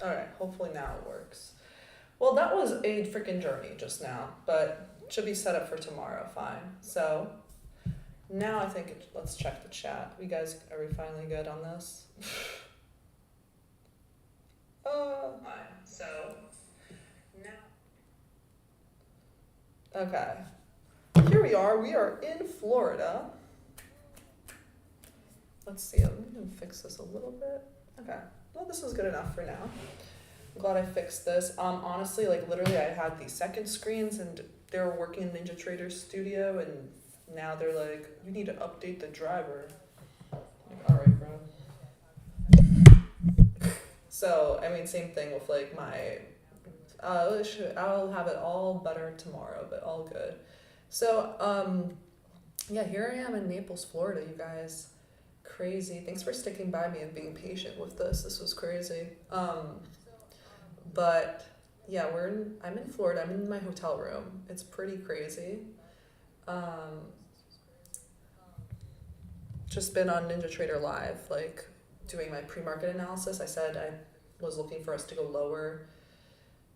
All right, hopefully now it works. Well, that was a freaking journey just now, but should be set up for tomorrow. Fine. So now I think let's check the chat. You guys, are we finally good on this? Fine. So now. Okay. Here we are. We are in Florida. Let's see. I'm gonna fix this a little bit. Okay. Well, this is good enough for now. I'm glad I fixed this. Honestly, like literally, I had these second screens, and they were working in NinjaTrader Studio, and now they're like, you need to update the driver. Like, all right, bro. So I mean, same thing with like my. I'll have it all better tomorrow, but all good. So yeah, here I am in Naples, Florida, you guys. Crazy. Thanks for sticking by me and being patient with this. This was crazy. But yeah, I'm in Florida. I'm in my hotel room. It's pretty crazy. Um, just been on NinjaTrader Live, like doing my pre-market analysis. I said I was looking for us to go lower,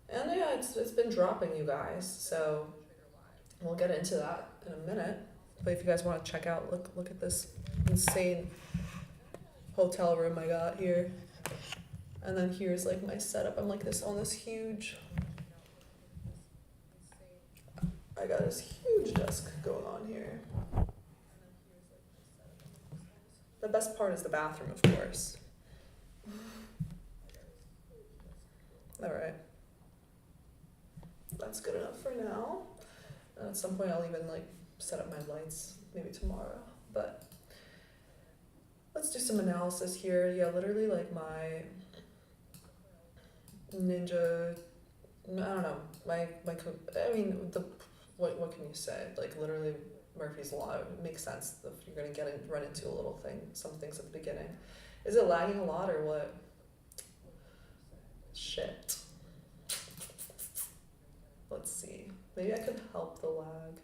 and yeah, it's been dropping, you guys. So we'll get into that in a minute. But if you guys want to check out, look at this insane hotel room I got here. And then here's like my setup. I'm like this on this huge. I got this huge desk going on here. The best part is the bathroom, of course. All right. That's good enough for now. At some point, I'll even like set up my lights maybe tomorrow. But let's do some analysis here. Yeah, literally like my Ninja. I don't know. I mean, what can you say? Like literally, Murphy's Law. It makes sense if you're gonna run into a little thing, some things at the beginning. Is it lagging a lot or what? Shit. Let's see. Maybe I could help the lag.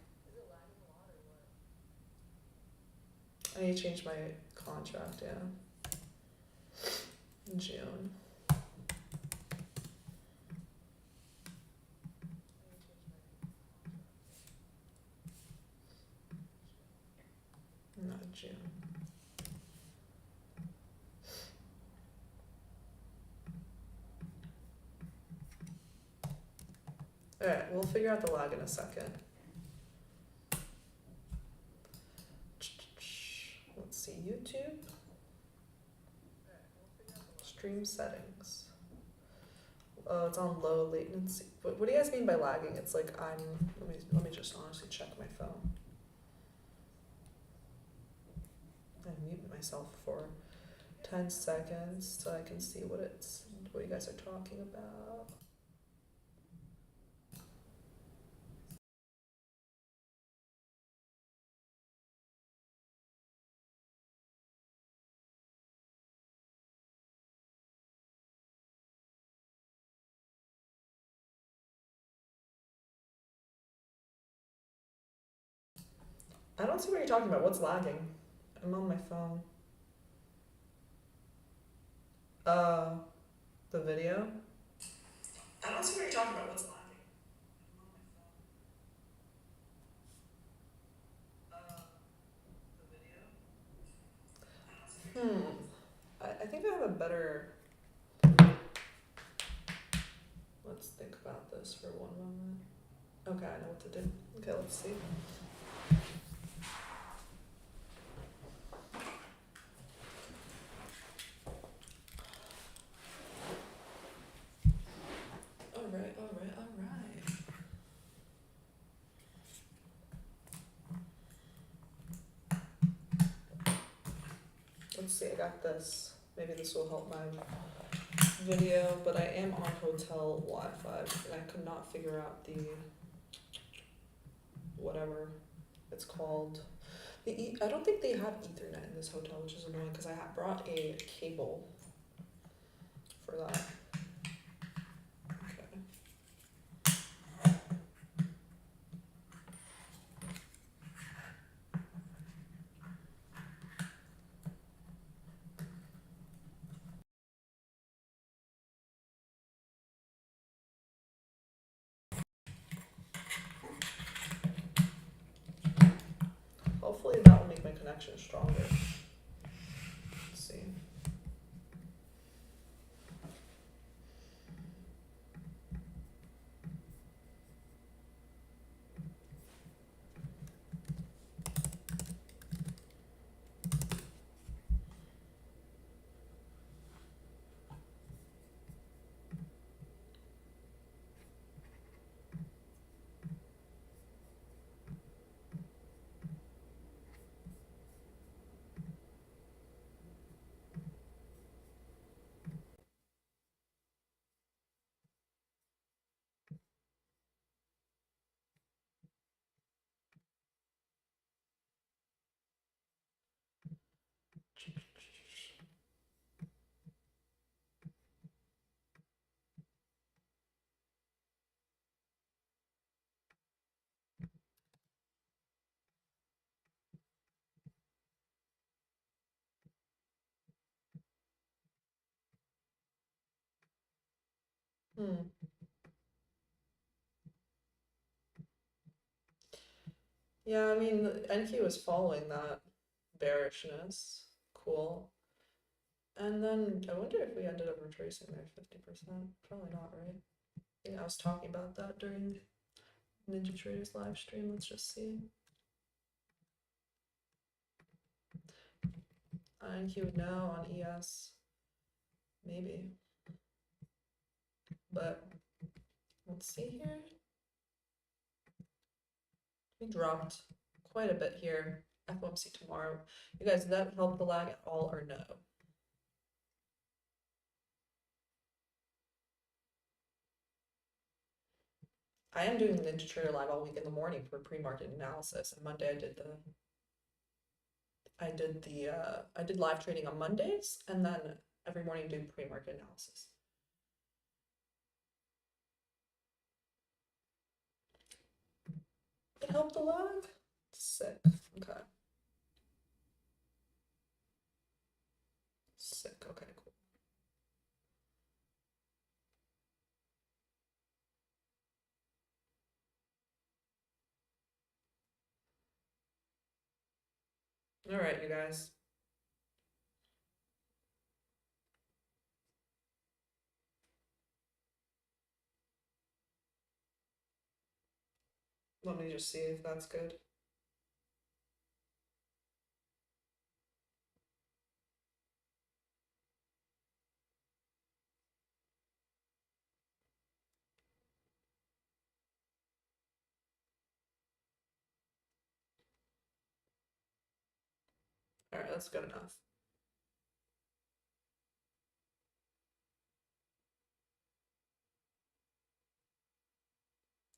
I need to change my contract. Yeah. June. Not June. Alright, we'll figure out the lag in a second. Let's see, YouTube. Stream settings. Oh, it's on low latency. What do you guys mean by lagging? It's like let me just honestly check my phone. I mute myself for 10 seconds so I can see what you guys are talking about. I don't see what you're talking about. What's lagging? I'm on my phone. The video? I don't see what you're talking about. What's lagging? I'm on my phone. I think I have a better. Let's think about this for one moment. Okay, I know what to do. Okay, let's see. Alright. Let's see, I got this. Maybe this will help my video, but I am on hotel Wi-Fi and I could not figure out the whatever it's called. I don't think they have Ethernet in this hotel, which is annoying because I brought a cable for that. connection stronger. Let's see. Yeah, I mean, NQ was following that bearishness. Cool. And then I wonder if we ended up retracing there 50%. Probably not, right? I think I was talking about that during Ninja Trader's live stream. Let's just see. NQ would know on ES. Maybe. But let's see here. We dropped quite a bit here. FOMC tomorrow. You guys, did that help the lag at all or no? I am doing Ninja Trader live all week in the morning for pre-market analysis, and Monday I did live trading on Mondays, and then every morning do pre-market analysis. It helped a lot. Sick. Okay. Sick. Okay, cool. All right, you guys. Let me just see if that's good. All right, that's good enough.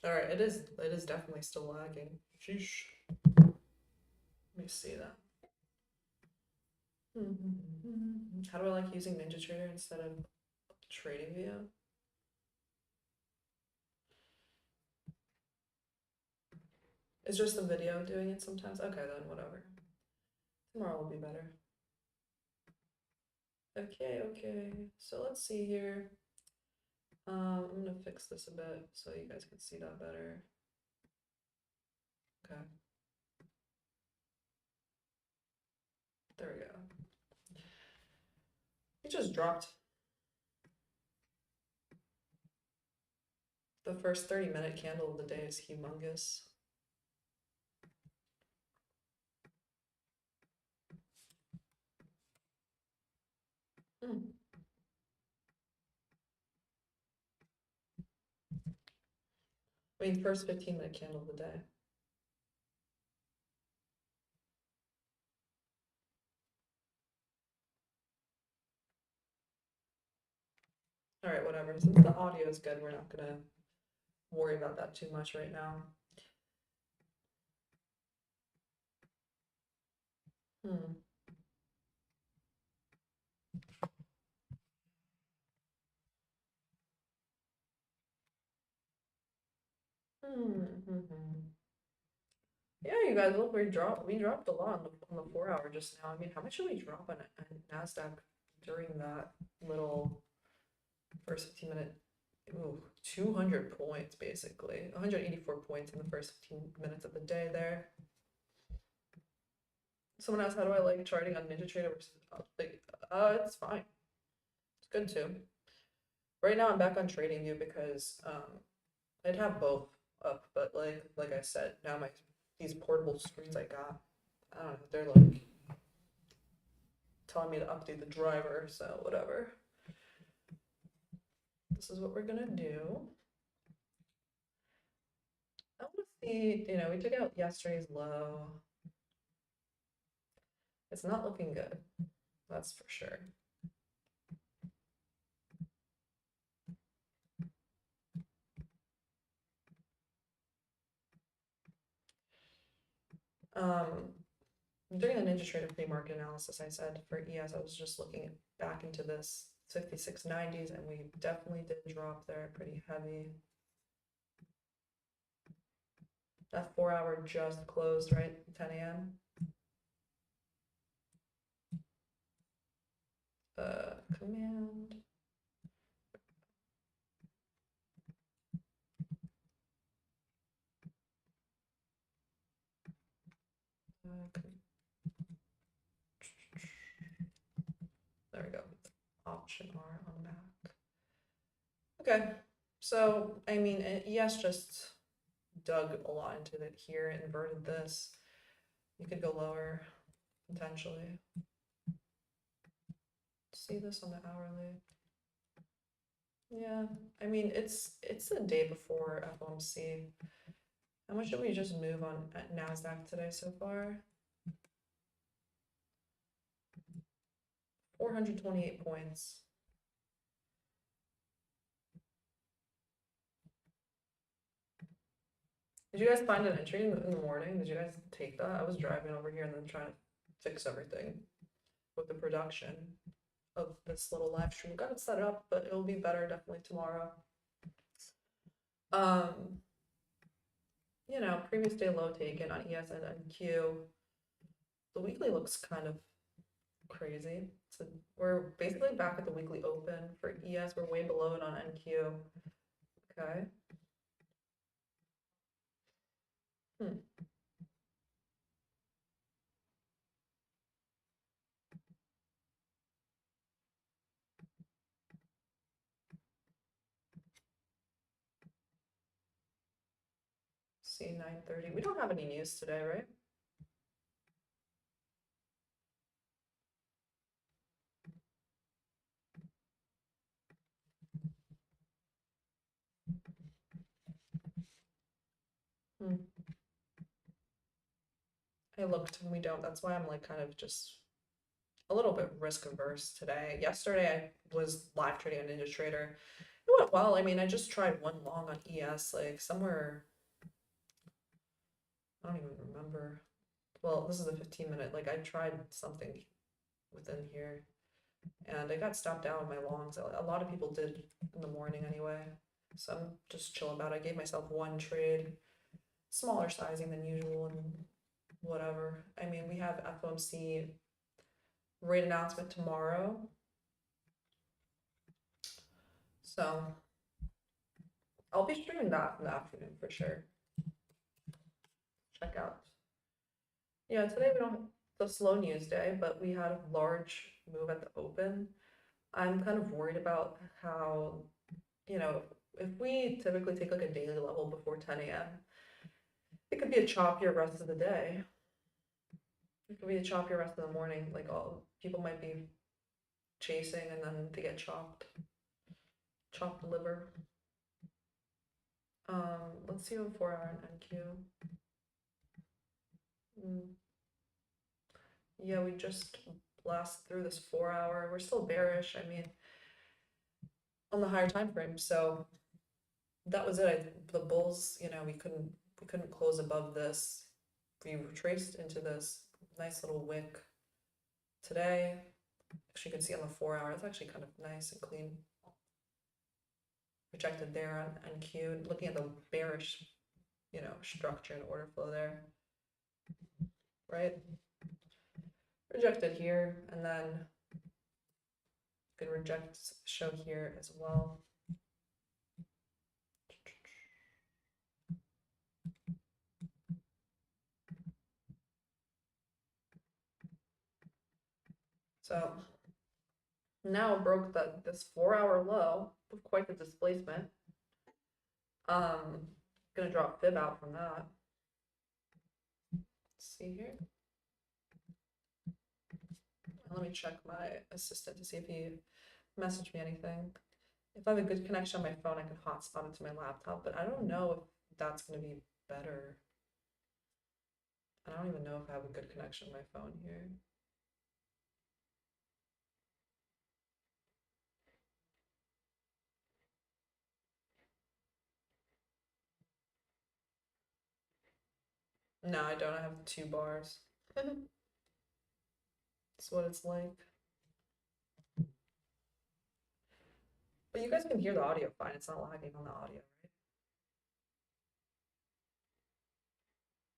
All right, it is definitely still lagging. Sheesh. Let me see that. How do I like using Ninja Trader instead of TradingView? Is just the video doing it sometimes? Okay, then whatever. Tomorrow will be better. Okay. So let's see here. I'm gonna fix this a bit so you guys can see that better. Okay. There we go. It just dropped. The first 30-minute candle of the day is humongous. I mean, first 15-minute candle of the day. All right, whatever. Since the audio is good, we're not gonna worry about that too much right now. Yeah, you guys, look, we dropped a lot on the 4 hour just now. I mean, how much did we drop on NASDAQ during that little first 15-minute? Ooh, 200 points basically. 184 points in the first 15 minutes of the day there. Someone asked, how do I like charting on NinjaTrader versus like, it's fine. It's good too. Right now I'm back on TradingView because I'd have both up, but like I said, now these portable screens I got, I don't know, they're like telling me to update the driver, so whatever. This is what we're gonna do. I want to see, we took out yesterday's low. It's not looking good, that's for sure. During the NinjaTrader pre-market analysis, I said for ES, I was just looking back into this 5690s, and we definitely did drop there pretty heavy. That 4-hour just closed, right? 10 a.m. Command. There we go. Option R on the back. Okay, so I mean, ES just dug a lot into it here, inverted this. You could go lower potentially. See this on the hourly. Yeah, I mean, it's the day before FOMC. How much did we just move on at NASDAQ today so far? 428 points. Did you guys find an entry in the morning? Did you guys take that? I was driving over here and then trying to fix everything with the production of this little live stream. Got it set up, but it'll be better definitely tomorrow. Previous day low taken on ES and NQ. The weekly looks kind of crazy. So we're basically back at the weekly open for ES. We're way below it on NQ. Okay. See 9:30. We don't have any news today, right? I looked and we don't. That's why I'm like kind of just a little bit risk averse today. Yesterday I was live trading on NinjaTrader. It went well. I mean, I just tried one long on ES, like somewhere, I don't even remember. Well, this is a 15-minute, like I tried something within here and I got stopped out on my longs. A lot of people did in the morning anyway. So I'm just chilling about it. I gave myself one trade, smaller sizing than usual and whatever. I mean, we have FOMC rate announcement tomorrow. So I'll be streaming that in the afternoon for sure. Check out. Yeah, today we don't have the slow news day, but we had a large move at the open. I'm kind of worried about how, if we typically take like a daily level before 10 a.m., it could be a choppier rest of the day. It could be a choppier rest of the morning. Like all people might be chasing and then they get chopped liver. Let's see what 4-hour and NQ. Yeah, we just blast through this 4-hour. We're still bearish. I mean, on the higher time frame. So that was it. The bulls, we couldn't close above this. We retraced into this nice little wick today. As you can see on the 4-hour, it's actually kind of nice and clean. Rejected there on NQ. Looking at the bearish, structure and order flow there, right? Rejected here, and then could reject show here as well. So now broke this 4-hour low with quite the displacement. Gonna drop fib out from that. Let's see here. Let me check my assistant to see if he messaged me anything. If I have a good connection on my phone, I can hotspot it to my laptop, but I don't know if that's gonna be better. I don't even know if I have a good connection on my phone here. No, I don't. I have 2 bars. That's what it's like. But you guys can hear the audio fine. It's not lagging on the audio, right?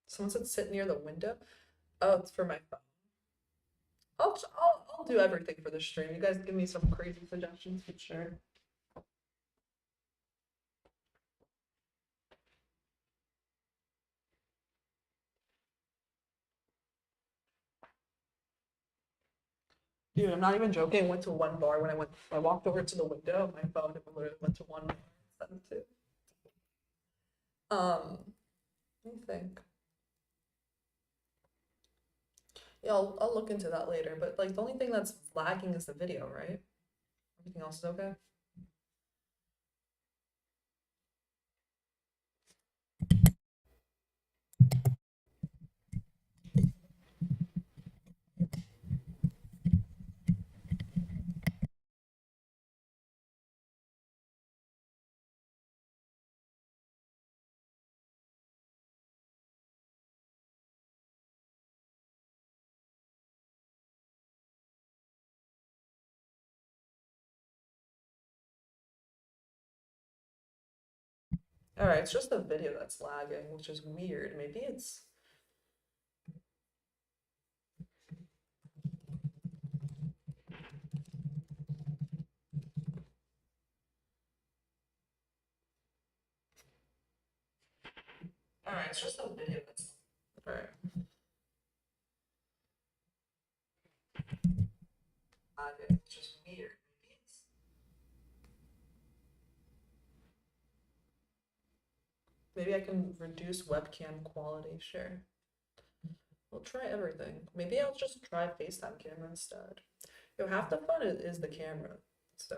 Someone said sit near the window. Oh, it's for my phone. I'll do everything for the stream. You guys give me some crazy suggestions for sure. Dude, I'm not even joking. I went to 1 bar when I walked over to the window, my phone literally went to 1 bar instead of 2. Let me think. Yeah, I'll look into that later, but like the only thing that's lagging is the video, right? Everything else is okay? All right, it's just the video that's lagging, which is weird. Maybe it's all right, it's just the video that's all right. Lagging, it's just weird. Maybe I can reduce webcam quality, sure. We'll try everything. Maybe I'll just try FaceTime camera instead. Yo, half the fun is the camera, so.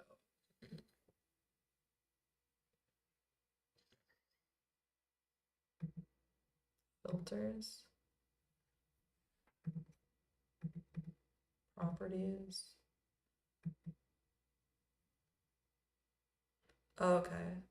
Filters. Properties. Okay.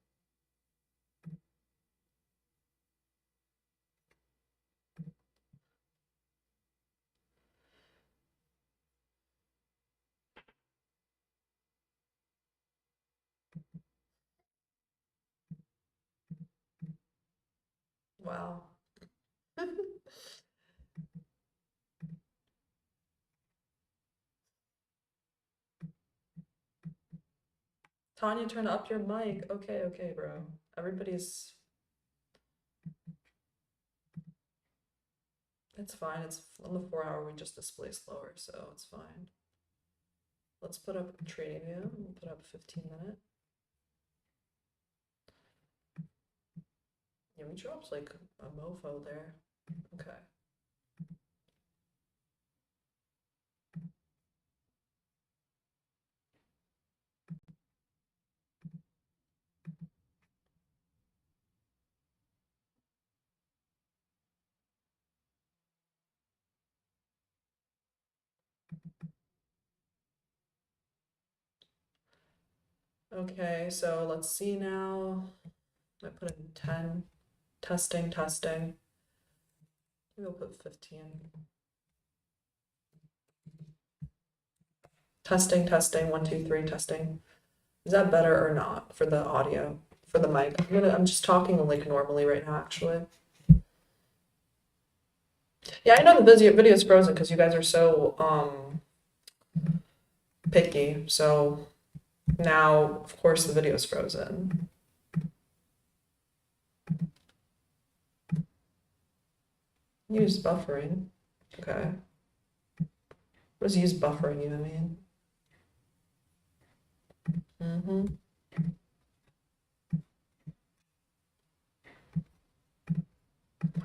Wow. Tanya, turn up your mic. Okay, okay, bro. Everybody's. It's fine. It's on the 4-hour. We just display slower, so it's fine. Let's put up a trading view. We'll put up 15-minute. Yeah, we dropped like a mofo there. Okay. Okay, so let's see now. I put in 10. Testing, testing. Maybe I'll put 15. Testing, testing, 1, 2, 3, testing. Is that better or not for the audio, for the mic? I'm just talking like normally right now, actually. Yeah, I know the video is frozen because you guys are so picky. So now, of course, the video is frozen. Use buffering. Okay. What does use buffering even mean?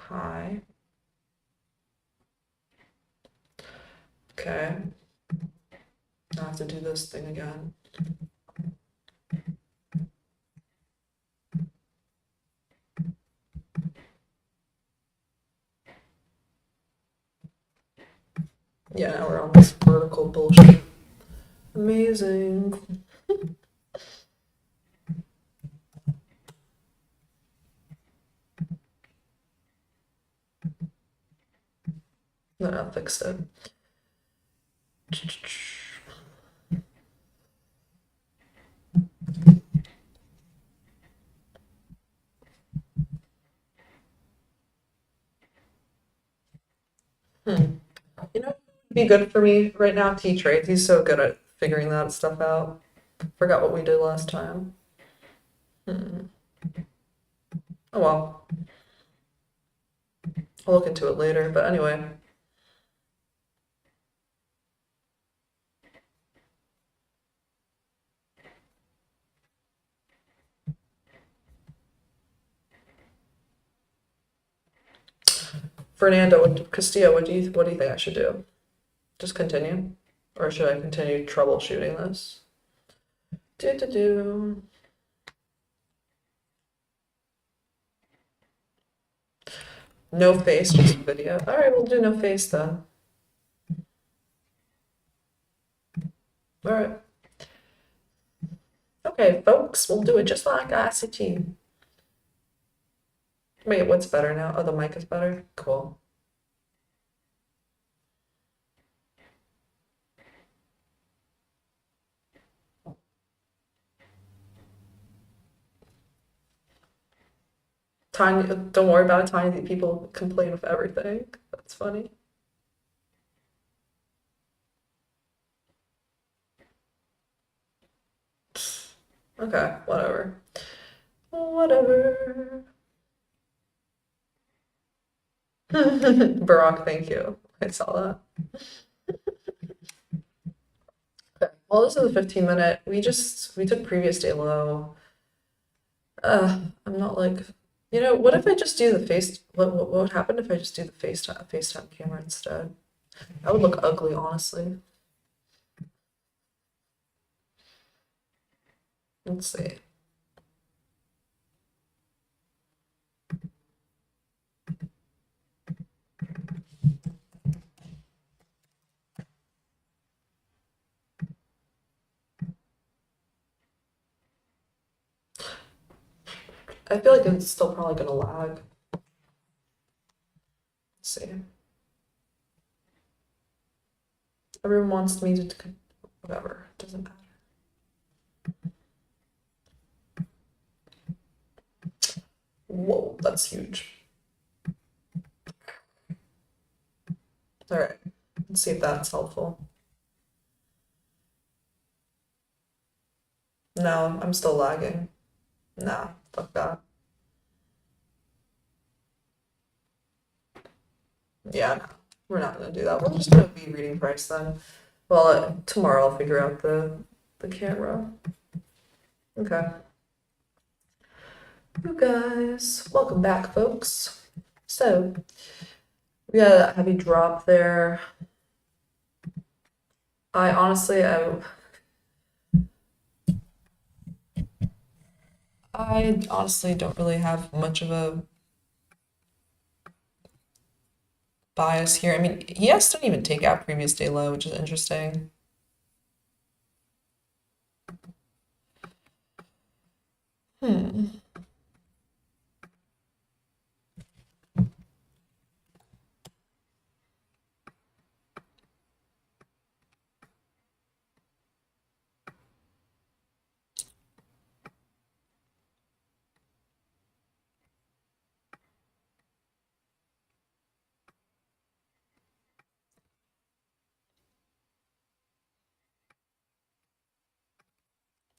Hi. Okay. I have to do this thing again. Yeah, now we're on this vertical bullshit. Amazing. Then I fixed it. You know, it'd be good for me right now, T-Trades. He's so good at figuring that stuff out. Forgot what we did last time. Oh well. I'll look into it later, but anyway. Fernando, Castillo, what do you think I should do? Just continue? Or should I continue troubleshooting this? Do. No face, just video. Alright, we'll do no face then. Alright. Okay, folks, we'll do it just like ICT. Wait, what's better now? Oh, the mic is better? Cool. Tiny, don't worry about it, Tiny. People complain of everything. That's funny. Okay, whatever. Whatever. Barack, thank you. I saw that. Okay. Well, this is a 15-minute. We took previous day low. I'm not like, what if I just do the face? What would happen if I just do the FaceTime camera instead? That would look ugly, honestly. Let's see. I feel like it's still probably gonna lag. Let's see. Everyone wants me to, whatever, doesn't matter. Whoa, that's huge. All right, let's see if that's helpful. No, I'm still lagging. Nah, fuck that. Yeah, no, we're not gonna do that. We're just gonna be reading price then. Well, tomorrow I'll figure out the camera. Okay. You guys, welcome back, folks. So, we had a heavy drop there. I honestly don't really have much of a bias here. I mean, he has to even take out previous day low, which is interesting.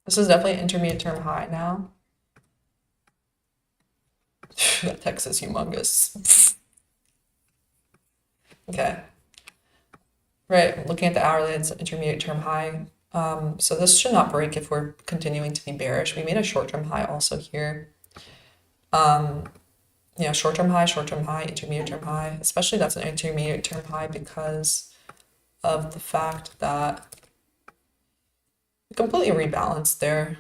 This is definitely intermediate term high now. That text is humongous. Okay. right, looking at the hourly, it's an intermediate term high. So this should not break if we're continuing to be bearish. We made a short-term high also here. You know, short-term high, intermediate term high, especially that's an intermediate term high because of the fact that we completely rebalanced there.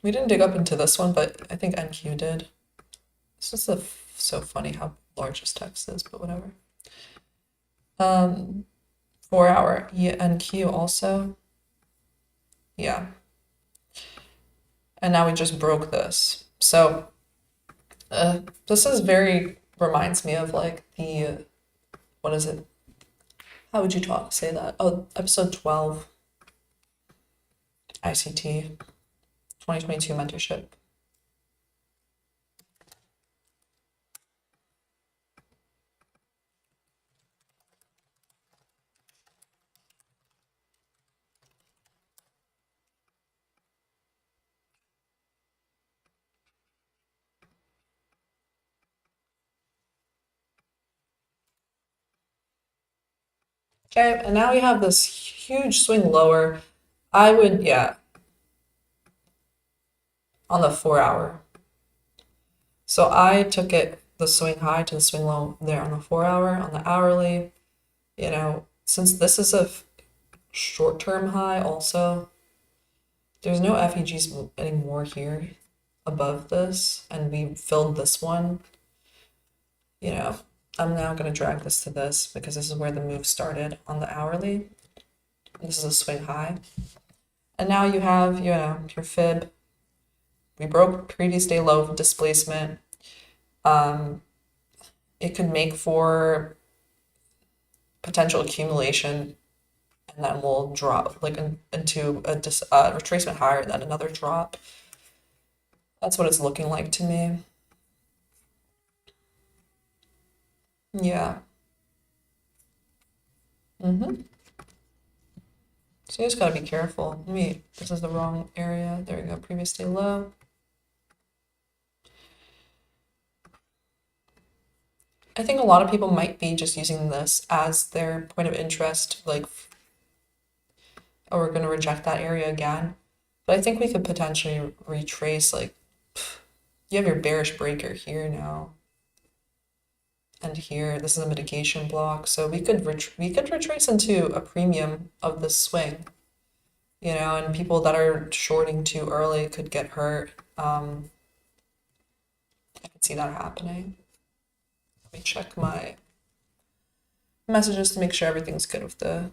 We didn't dig up into this one, but I think NQ did. This is so funny how large this text is, but whatever. 4 hour NQ also. Yeah. And now we just broke this. So this is reminds me of like what is it? How would you say that? Oh, episode 12, ICT, 2022 mentorship. Okay, and now we have this huge swing lower. I would, yeah, on the 4 hour. So I took the swing high to the swing low there on the 4 hour, on the hourly. You know, since this is a short-term high also, there's no FEGs anymore here above this, and we filled this one. You know, I'm now going to drag this to this because this is where the move started on the hourly. This is a swing high. And now you have, you know, your fib. We broke previous day low displacement. It could make for potential accumulation, and then we'll drop like into a retracement higher, then another drop. That's what it's looking like to me. Yeah. So you just gotta be careful. This is the wrong area. There we go, previous day low. I think a lot of people might be just using this as their point of interest, like, oh, we're gonna reject that area again. But I think we could potentially retrace, like, you have your bearish breaker here now. And here, this is a mitigation block. So we could retrace into a premium of this swing. You know, and people that are shorting too early could get hurt. I could see that happening. Let me check my messages to make sure everything's good with the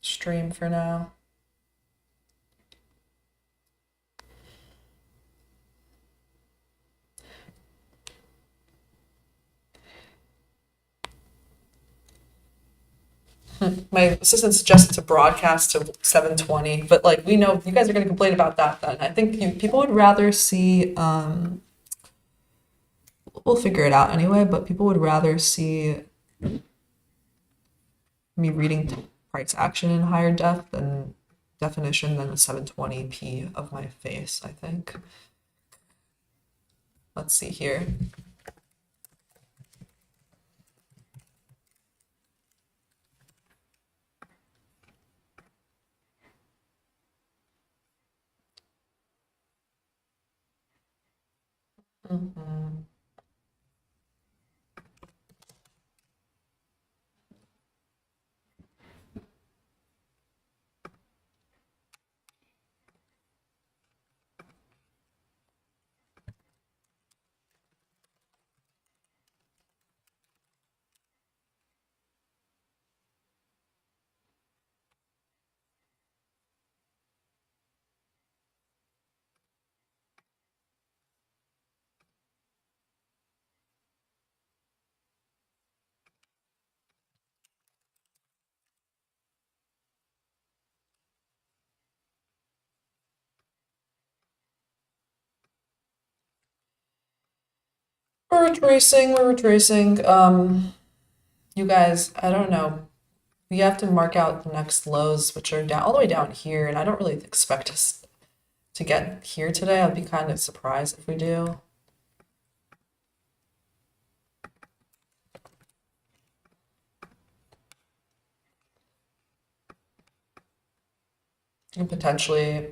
stream for now. My assistant suggested to broadcast to 7:20, but like we know you guys are going to complain about that then. I think people would rather see we'll figure it out anyway, but people would rather see me reading price action in higher definition than a 720p of my face, I think. Let's see here. We're retracing. You guys, I don't know. We have to mark out the next lows, which are down all the way down here, and I don't really expect us to get here today. I'd be kind of surprised if we do. And potentially,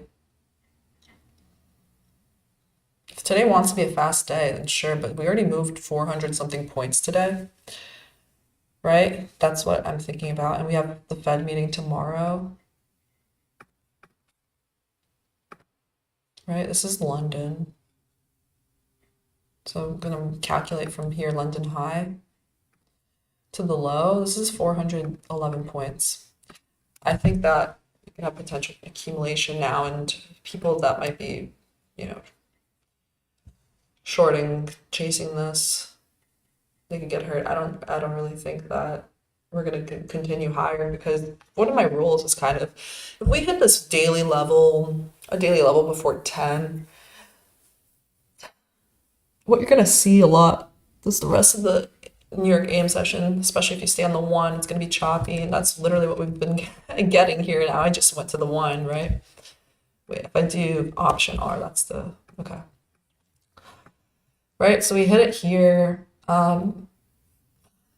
if today wants to be a fast day, then sure, but we already moved 400 something points today, right? That's what I'm thinking about. And we have the Fed meeting tomorrow, right? This is London. So I'm gonna calculate from here, London high to the low. This is 411 points. I think that we can have potential accumulation now, and people that might be, you know, shorting, chasing this, they could get hurt. I don't really think that we're gonna continue higher, because one of my rules is kind of, if we hit this daily level, a daily level before 10, what you're gonna see a lot is the rest of the New York AM session, especially if you stay on the one, it's gonna be choppy, and that's literally what we've been getting here now. I just went to the one, right? Wait, if I do option R, that's the, okay. Right, so we hit it here.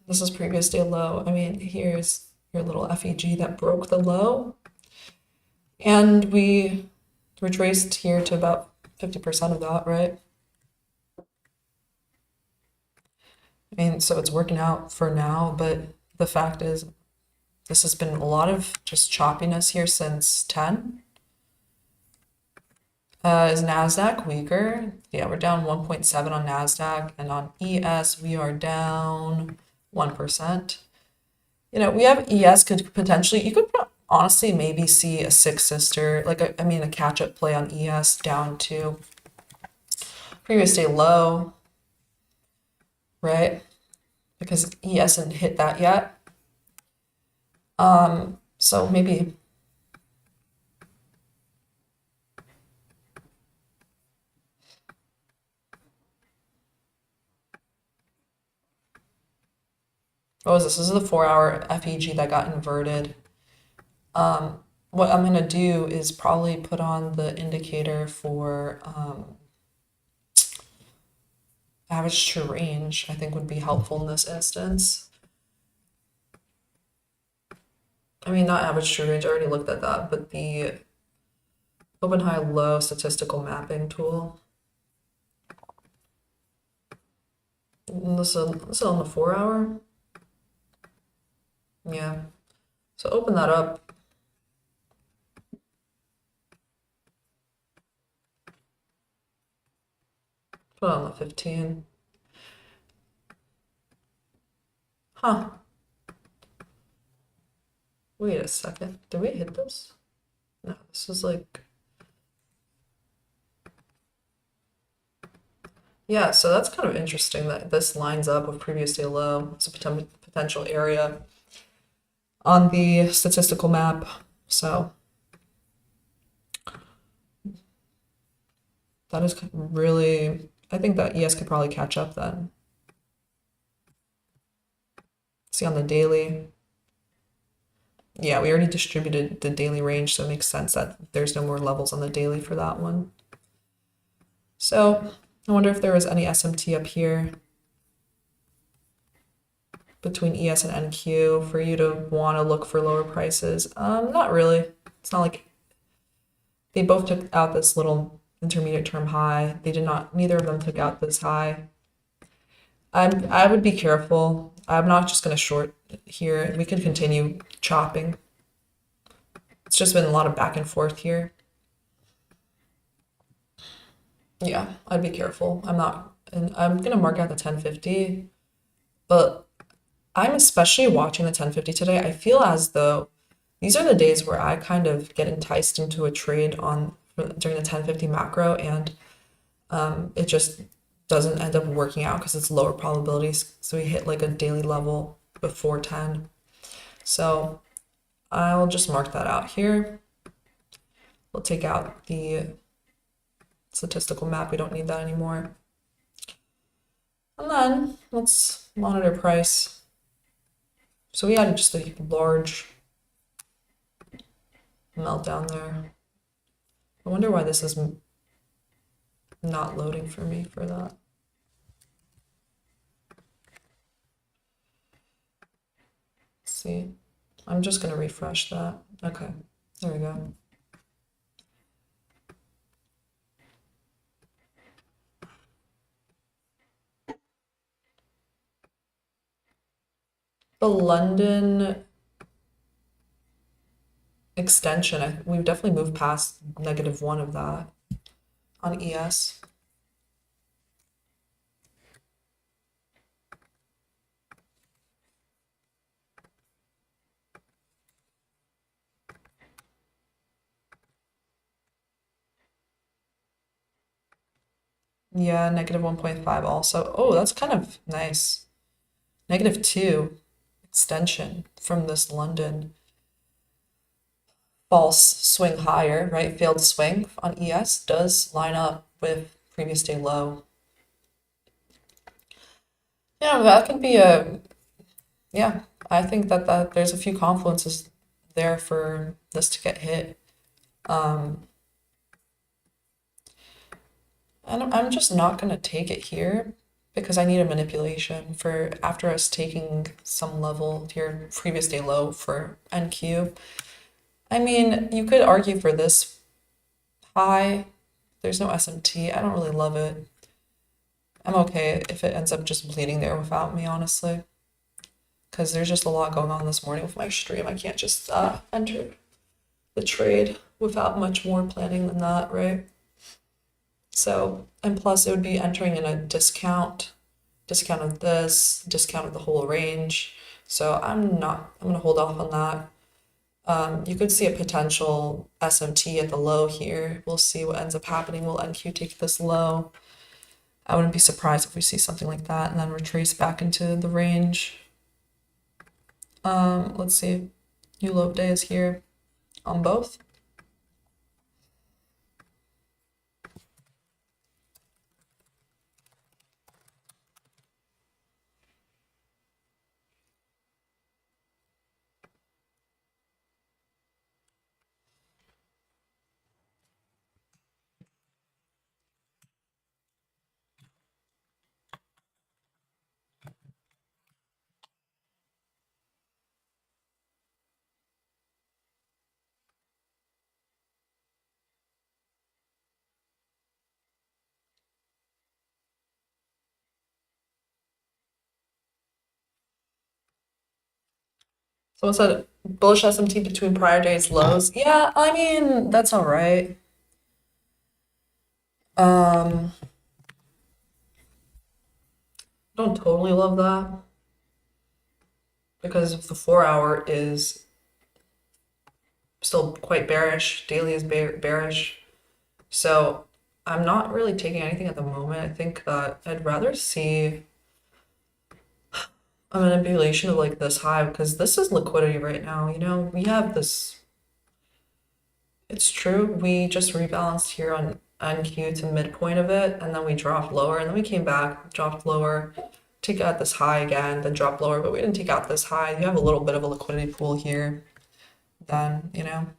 This is previous day low. I mean, here's your little FEG that broke the low. And we retraced here to about 50% of that, right? I mean, so it's working out for now, but the fact is, this has been a lot of just choppiness here since 10. Is NASDAQ weaker? Yeah, we're down 1.7 on NASDAQ, and on ES, we are down 1%. You know, we have ES could potentially, you could honestly maybe see a six sister, like I mean, a catch up play on ES down to previous day low, right? Because ES didn't hit that yet. So maybe what was this? This is the 4-hour FEG that got inverted. What I'm gonna do is probably put on the indicator for average to range. I think would be helpful in this instance. I mean, not average to range, I already looked at that, but the open, high, low statistical mapping tool. This is on the 4-hour. Yeah. So open that up. Put it on the 15. Huh. Wait a second. Did we hit this? No, this is like. Yeah, so that's kind of interesting that this lines up with previous day low. It's a potential area on the statistical map. So that is really, I think that ES could probably catch up then. See on the daily. Yeah, we already distributed the daily range, so it makes sense that there's no more levels on the daily for that one. So I wonder if there was any SMT up here between ES and NQ for you to want to look for lower prices. Not really. It's not like they both took out this little intermediate term high. They did not, neither of them took out this high. I would be careful. I'm not just gonna short here. We could continue chopping. It's just been a lot of back and forth here. Yeah, I'd be careful. I'm not, and I'm gonna mark out the 1050, but I'm especially watching the 1050 today. I feel as though these are the days where I kind of get enticed into a trade on during the 1050 macro, and it just doesn't end up working out because it's lower probabilities. So we hit like a daily level before 10. So I'll just mark that out here. We'll take out the statistical map. We don't need that anymore. And then let's monitor price. So we had just a large meltdown there. I wonder why this is not loading for me for that. Let's see. I'm just gonna refresh that. Okay, there we go. The London extension, we've definitely moved past -1 of that on ES. Yeah, -1.5 also. Oh, that's kind of nice. -2 extension from this London false swing higher, right? Failed swing on ES does line up with previous day low. Yeah, that can be yeah, I think that there's a few confluences there for this to get hit. Um, and I'm just not gonna take it here because I need a manipulation for after us taking some level here, previous day low for NQ. I mean, you could argue for this high. There's no SMT. I don't really love it. I'm okay if it ends up just bleeding there without me, honestly. Because there's just a lot going on this morning with my stream. I can't just enter the trade without much more planning than that, right? So, and plus it would be entering in a discount of this, discount of the whole range. So I'm gonna hold off on that. You could see a potential SMT at the low here. We'll see what ends up happening. Will NQ take this low? I wouldn't be surprised if we see something like that and then retrace back into the range. Let's see. New low day is here on both. Someone said bullish SMT between prior days lows. Yeah, I mean, that's all right. Don't totally love that because the 4-hour is still quite bearish. Daily is bearish. So I'm not really taking anything at the moment. I think that I'd rather see a manipulation of like this high because this is liquidity right now. You know, we have this. It's true. We just rebalanced here on NQ to midpoint of it, and then we dropped lower, and then we came back, dropped lower, take out this high again, then drop lower, but we didn't take out this high. You have a little bit of a liquidity pool here, then, you know.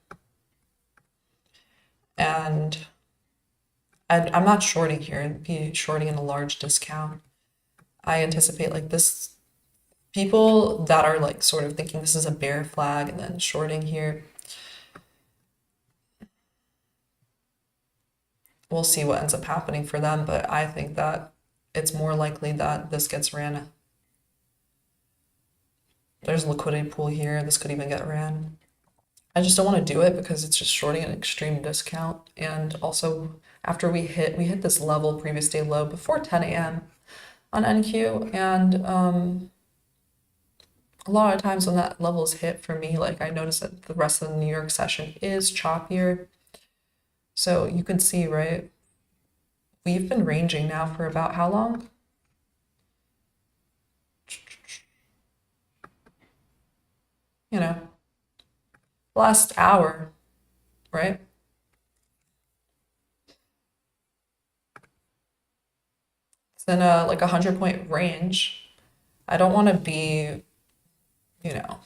And I'm not shorting here, I'd be shorting in a large discount. I anticipate like this, people that are like sort of thinking this is a bear flag and then shorting here, we'll see what ends up happening for them, but I think that it's more likely that this gets ran. There's a liquidity pool here, this could even get ran. I just don't want to do it because it's just shorting an extreme discount. And also after we hit this level previous day low before 10 a.m. on NQ, and a lot of times when that level is hit for me, like I notice that the rest of the New York session is choppier. So you can see, right? We've been ranging now for about how long? You know, last hour, right? It's in a like 100-point range. I don't want to be, you know,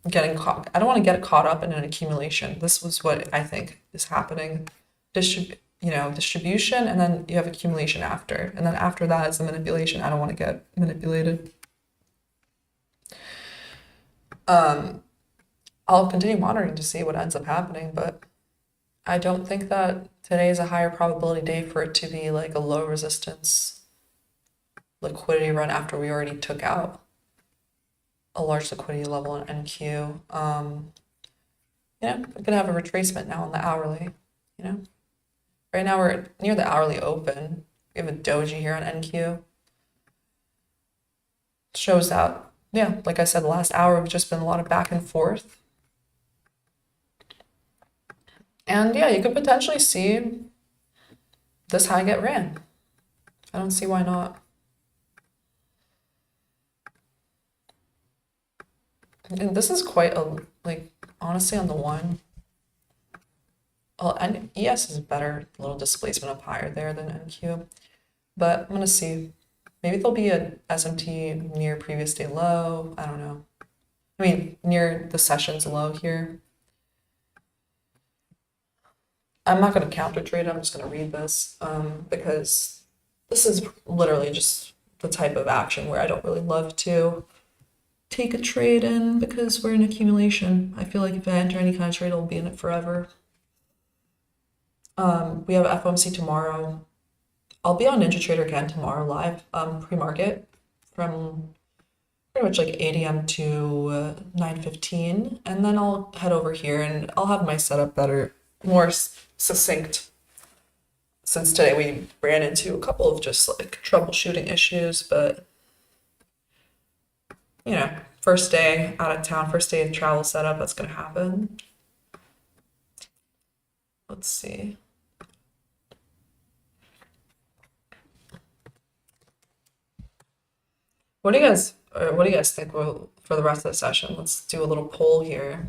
getting caught. I don't want to get caught up in an accumulation. This was what I think is happening. Distribution, and then you have accumulation after, and then after that is the manipulation. I don't want to get manipulated. I'll continue monitoring to see what ends up happening, but I don't think that today is a higher probability day for it to be like a low resistance liquidity run after we already took out. a large liquidity level in NQ. We're gonna have a retracement now on the hourly, Right now we're near the hourly open. We have a doji here on NQ. Shows that, like I said, the last hour we've just been a lot of back and forth. And you could potentially see this high get ran. I don't see why not. And this is quite honestly on the one. Well, and ES is better, a little displacement up higher there than NQ. But I'm gonna see. Maybe there'll be a SMT near previous day low. I don't know. I mean, near the session's low here. I'm not gonna counter trade. I'm just gonna read this because this is literally just the type of action where I don't really love to take a trade in because we're in accumulation. I feel like if I enter any kind of trade, I'll be in it forever. We have FOMC tomorrow. I'll be on NinjaTrader again tomorrow live, pre-market from pretty much like 8 a.m. to 9:15, and then I'll head over here and I'll have my setup better, more succinct. Since today we ran into a couple of just like troubleshooting issues, but first day out of town, first day of travel setup, that's gonna happen. Let's see. What do you guys think for the rest of the session? Let's do a little poll here.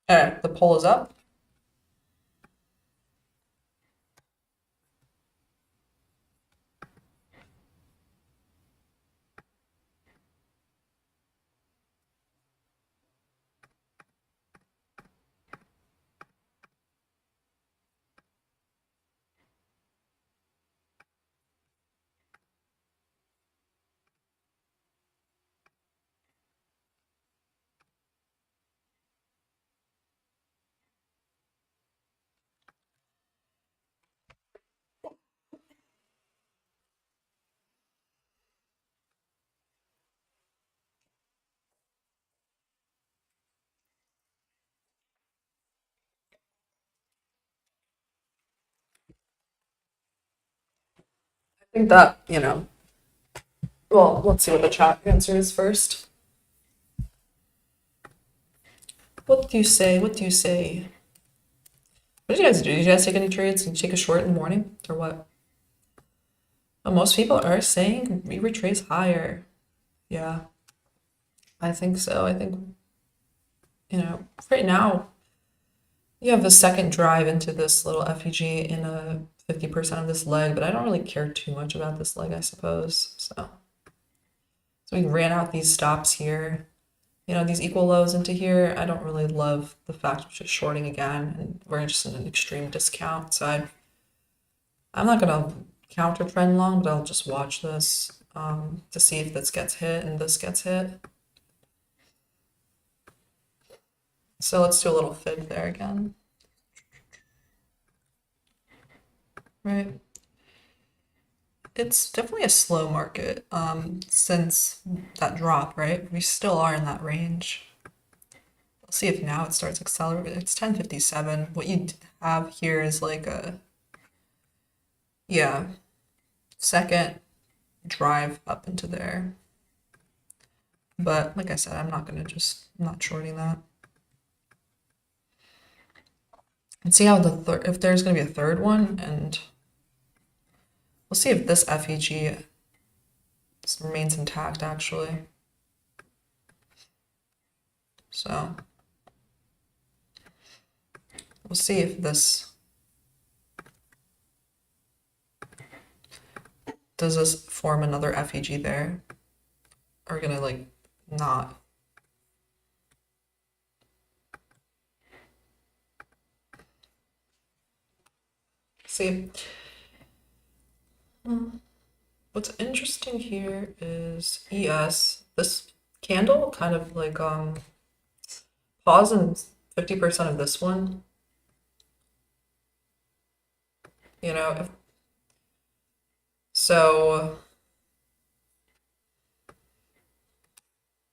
All right, the poll is up. I think that, well, let's see what the chat answer is first. What do you say? What do you say? What did you guys do? Did you guys take any trades? Did you take a short in the morning or what? Well, most people are saying we retrace higher. Yeah, I think so. I think, right now you have the second drive into this little FEG in a 50% of this leg, but I don't really care too much about this leg, I suppose. So we ran out these stops here. These equal lows into here. I don't really love the fact of just shorting again, and we're just in an extreme discount. So I'm not gonna counter trend long, but I'll just watch this to see if this gets hit and this gets hit. So let's do a little fib there again. Right. It's definitely a slow market since that drop, right? We still are in that range. We'll see if now it starts accelerating. It's 10:57. What you have here is like second drive up into there. But like I said, I'm not shorting that. And see how if there's gonna be a third one, and we'll see if this FEG remains intact actually. So we'll see if this Does this form another FEG there? Are we gonna like not? See, what's interesting here is ES. This candle kind of like pause in 50% of this one. You know, so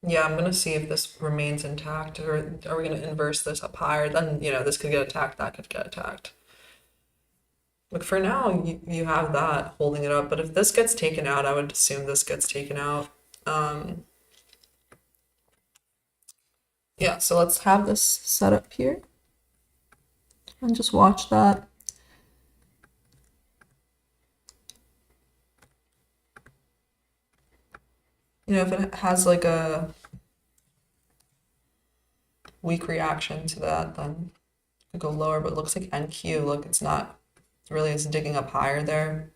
yeah, I'm gonna see if this remains intact, or are we gonna inverse this up higher? Then, you know, this could get attacked, that could get attacked. Like for now, you have that holding it up, but if this gets taken out, I would assume this gets taken out. Yeah, so let's have this set up here and just watch that. You know, if it has like a weak reaction to that, then it could go lower, but it looks like NQ, look, it's not really, it's digging up higher there.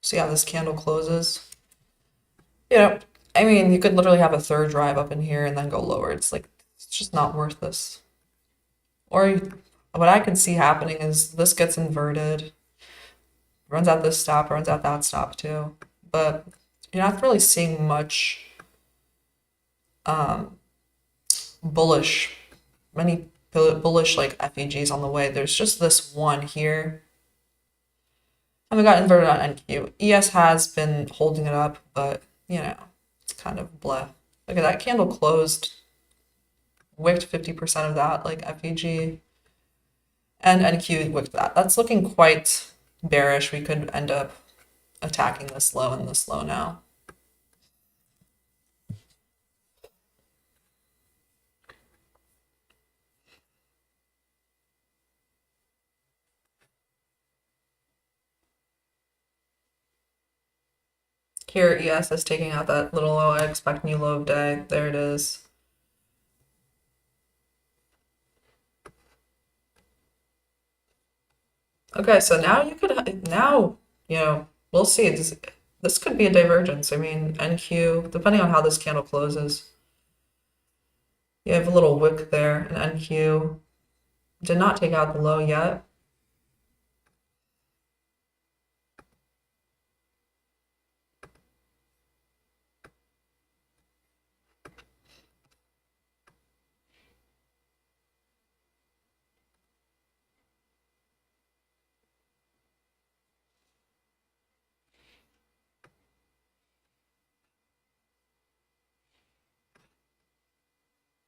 So yeah, this candle closes. You know, I mean, you could literally have a third drive up in here and then go lower. It's like, it's just not worth this. Or what I can see happening is this gets inverted, runs out this stop, runs out that stop too. But you're not really seeing much bullish, many bullish like FEGs on the way. There's just this one here. And we got inverted on NQ. ES has been holding it up, but you know, it's kind of bleh. Look at that candle closed, wicked 50% of that, like FEG. And NQ wicked that. That's looking quite bearish. We could end up attacking this low and this low now. Here, ES is taking out that little low. I expect new low of day. There it is. Okay, so now you could, now, you know, we'll see. This could be a divergence. I mean, NQ, depending on how this candle closes, you have a little wick there, and NQ did not take out the low yet.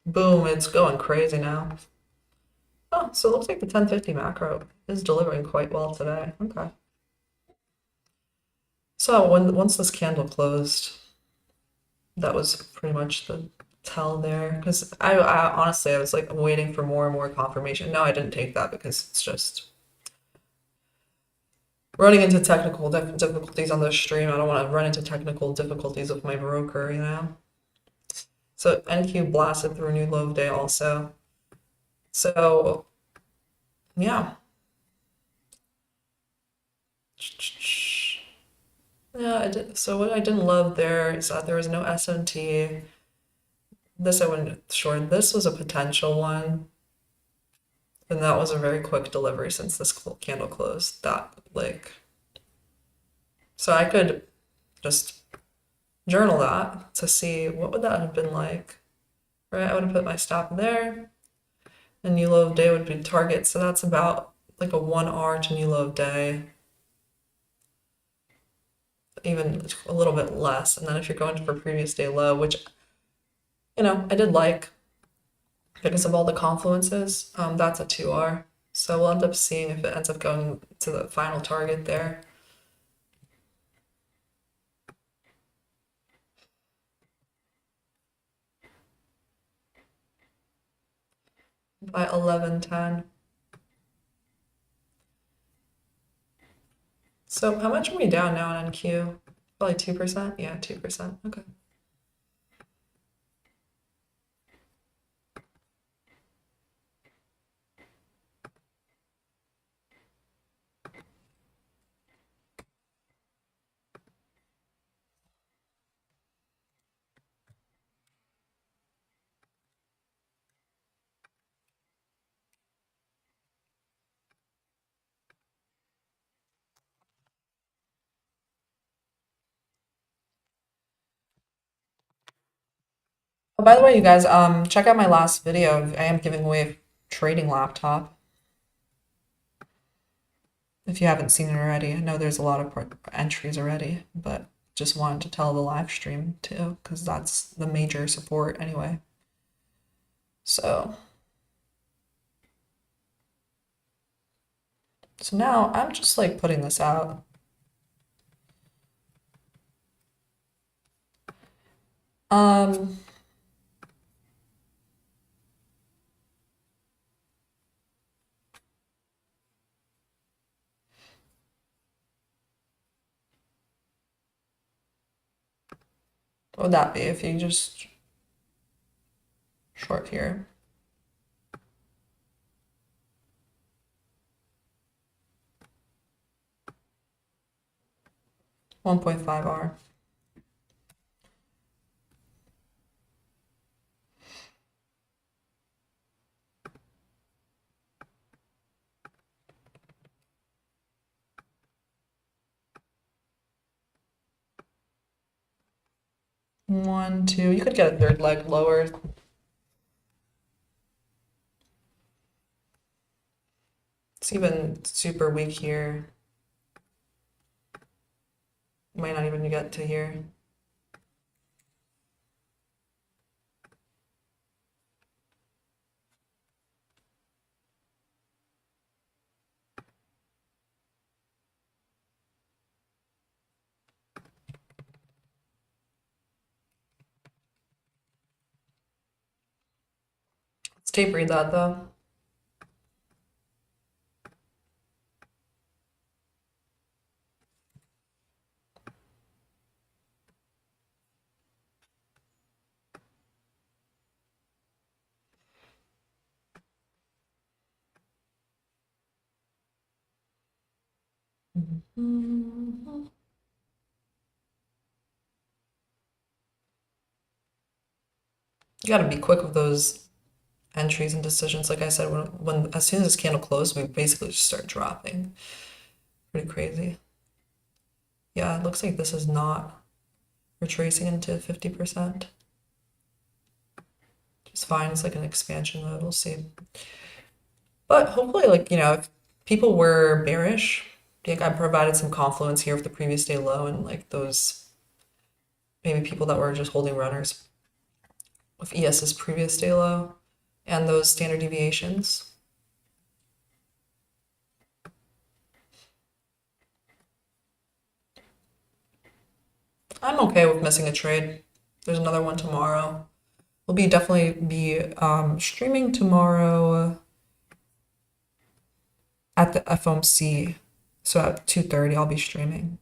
Boom, it's going crazy now. Oh, so it looks like the 1050 macro is delivering quite well today. Okay. So once this candle closed, that was pretty much the tell there. Because I honestly, I was like waiting for more and more confirmation. No, I didn't take that because it's just running into technical difficulties on the stream. I don't want to run into technical difficulties with my broker, you know? So NQ blasted through a new low of day also. So yeah. Yeah, I did. So what I didn't love there is that there was no SMT. This I wouldn't short. This was a potential one. And that was a very quick delivery since this candle closed. That like, so I could just journal that to see what would that have been like. Right, I would have put my stop there, and new low of day would be target. So that's about like a 1R to new low of day, even a little bit less. And then if you're going for previous day low, which you know I did like because of all the confluences, that's a 2R. So we'll end up seeing if it ends up going to the final target there. By 11:10. So how much are we down now on NQ? Probably 2%? Yeah, 2%. Okay. Oh, by the way, you guys, check out my last video. I am giving away a trading laptop. If you haven't seen it already, I know there's a lot of entries already, but just wanted to tell the live stream too, because that's the major support anyway. So now I'm just like putting this out. Um, what would that be if you just short here? 1.5 R. One, two. You could get a third leg lower. It's even super weak here. Might not even get to here. Let's tape read that though. You gotta be quick with those entries and decisions. Like I said, when as soon as this candle closed, we basically just start dropping. Pretty crazy. Yeah, it looks like this is not retracing into 50%. It's fine. It's like an expansion mode. We'll see. But hopefully, like, if people were bearish, I think I provided some confluence here with the previous day low and like those maybe people that were just holding runners with ES's previous day low and those standard deviations. I'm okay with missing a trade. There's another one tomorrow. We'll definitely be streaming tomorrow at the FOMC. So at 2:30 I'll be streaming.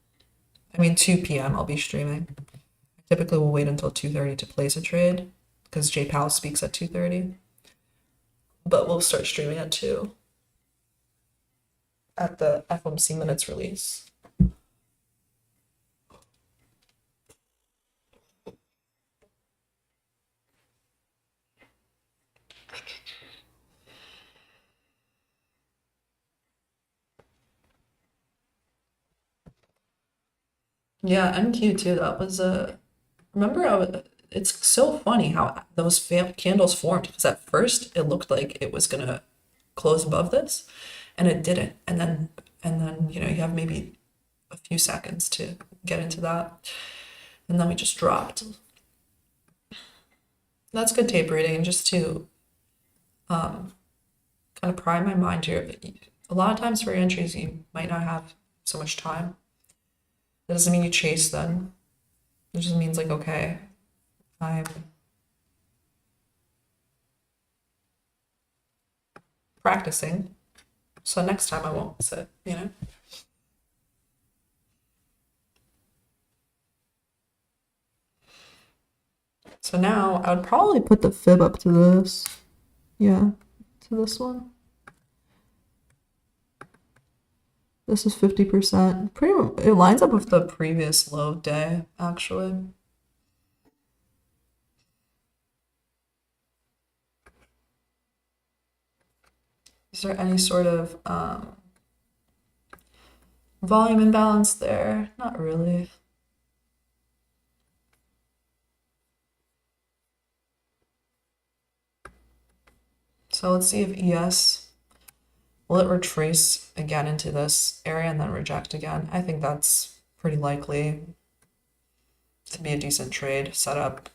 I mean 2 p.m. I'll be streaming. Typically we'll wait until 2:30 to place a trade because Jay Powell speaks at 2:30. But we'll start streaming at 2 at the FOMC minutes release. Yeah, NQ too. That was a. Remember, it's so funny how those candles formed because at first it looked like it was gonna close above this, and it didn't. And then you have maybe a few seconds to get into that, and then we just dropped. That's good tape reading, and just to kind of pry my mind here. A lot of times for your entries, you might not have so much time. That doesn't mean you chase them. It just means like, okay, I'm practicing, so next time I won't sit. So now I would probably put the fib up to this. Yeah, to this one. This is 50%. It lines up with the previous low day, actually. Is there any sort of volume imbalance there? Not really. So let's see if ES, will it retrace again into this area and then reject again? I think that's pretty likely to be a decent trade setup.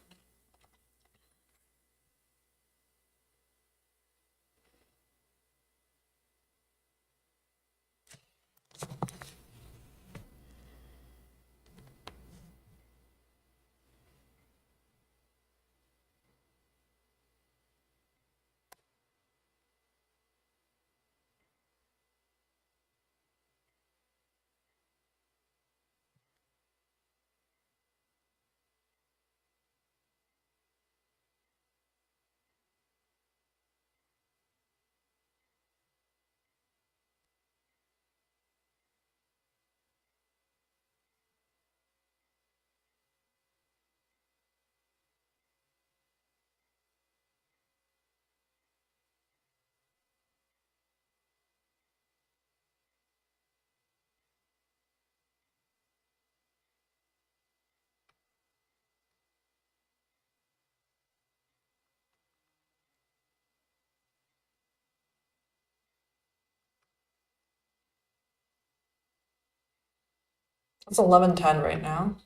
It's 11:10 right now.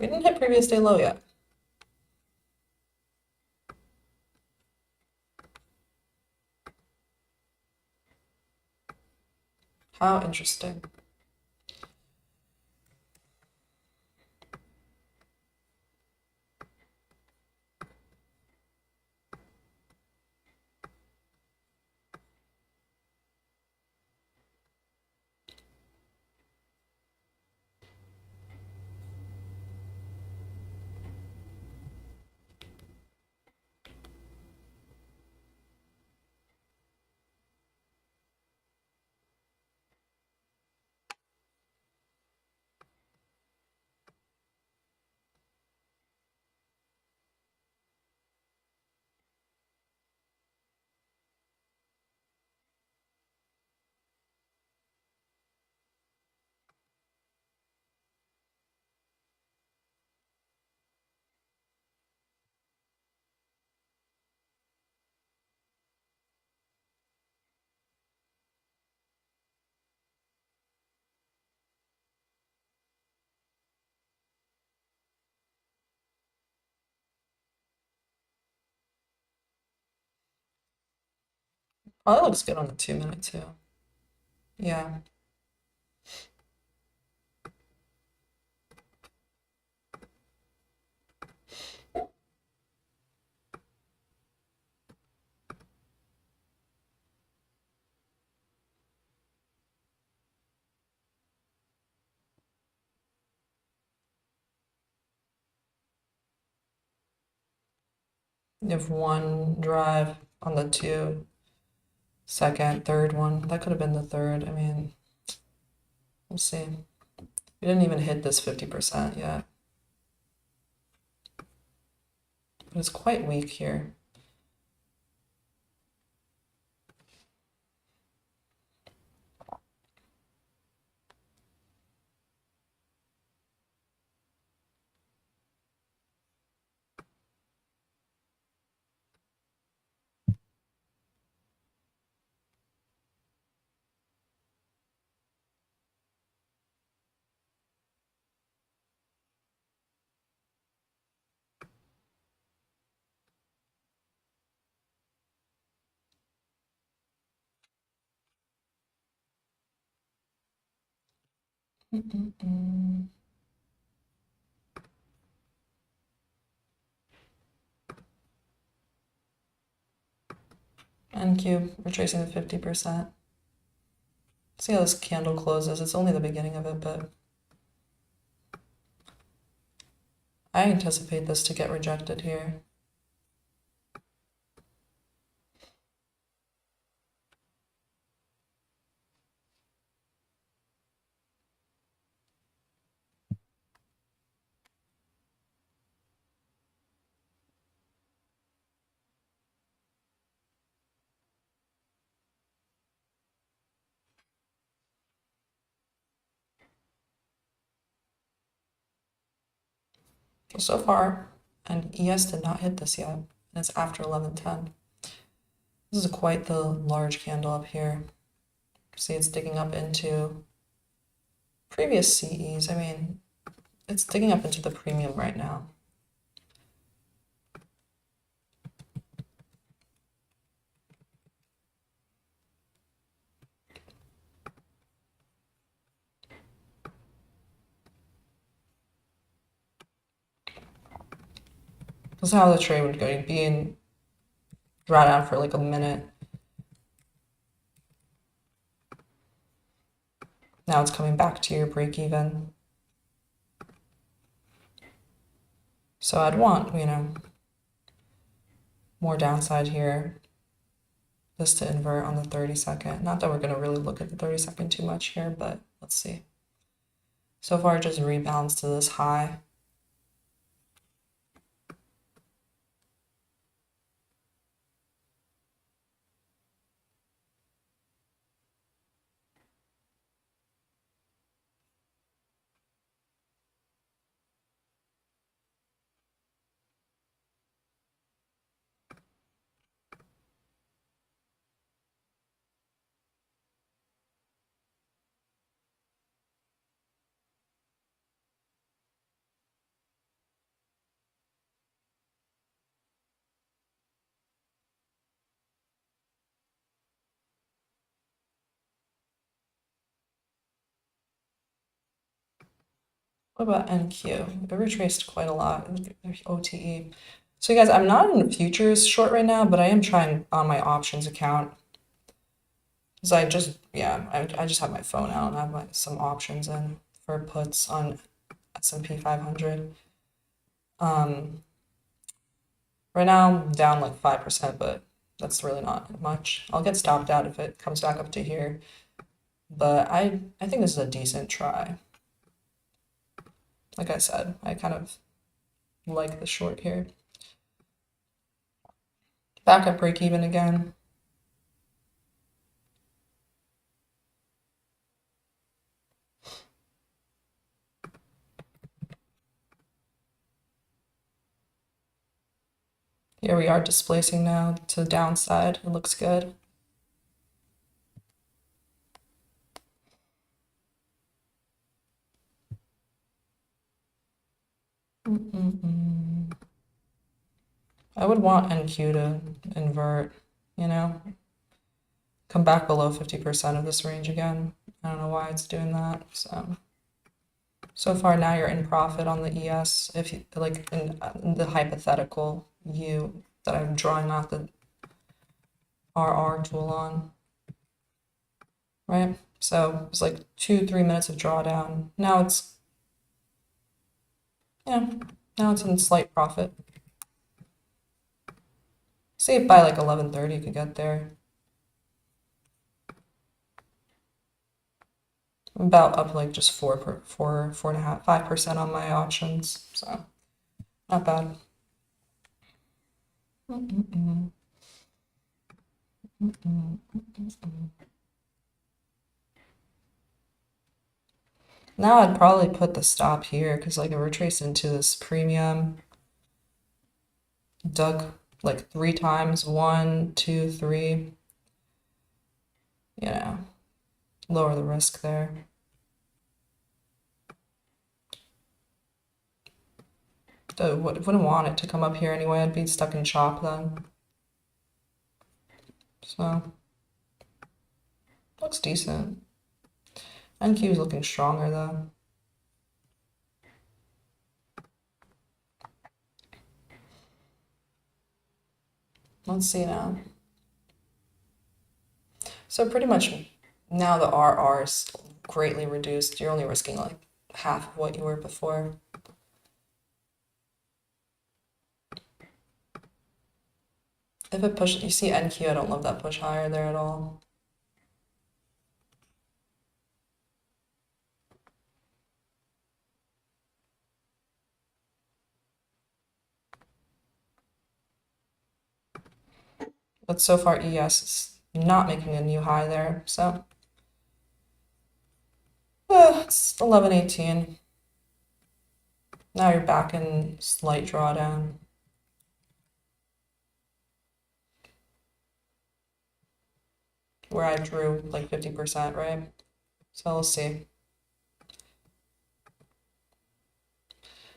We didn't hit previous day low yet. How interesting. Probably looks good on the 2-minute too. Yeah. You have one drive on the 2, second, third one. That could have been the third. I mean, we'll see. We didn't even hit this 50% yet. But it's quite weak here. N cube, retracing the 50%. See how this candle closes. It's only the beginning of it, but I anticipate this to get rejected here. So far, and ES did not hit this yet. and it's after 11:10. This is quite the large candle up here. See, it's digging up into previous CEs. I mean, it's digging up into the premium right now. This is how the trade would go. You'd be in drawdown for like a minute. Now it's coming back to your break even. So I'd want, more downside here. This to invert on the 30-second. Not that we're going to really look at the 30-second too much here, but let's see. So far, it just rebounds to this high. What about NQ? It retraced quite a lot. OTE. So you guys, I'm not in futures short right now, but I am trying on my options account. Because I just have my phone out and I have some options in for puts on S&P 500. Right now I'm down like 5%, but that's really not much. I'll get stopped out if it comes back up to here. But I think this is a decent try. Like I said, I kind of like the short here. Back at break even again. Here we are displacing now to the downside. It looks good. I would want NQ to invert, come back below 50% of this range again. I don't know why it's doing that. So far now you're in profit on the ES if you like in the hypothetical U that I'm drawing out the RR tool on. Right? So it's like 2-3 minutes of drawdown. Now it's in slight profit. See if by like 11:30 you could get there. I'm about up like just 4.5, 5% on my options, so not bad. Now I'd probably put the stop here because like it retraced into this premium, dug like 3 times, 1, 2, 3. Lower the risk there. Wouldn't want it to come up here anyway. I'd be stuck in chop then. So looks decent. NQ is looking stronger though. Let's see now. So pretty much now the RR is greatly reduced. You're only risking like half of what you were before. If it pushes, you see NQ, I don't love that push higher there at all. But so far ES is not making a new high there, so it's 11:18. Now you're back in slight drawdown. where I drew like 50%, right? So we'll see.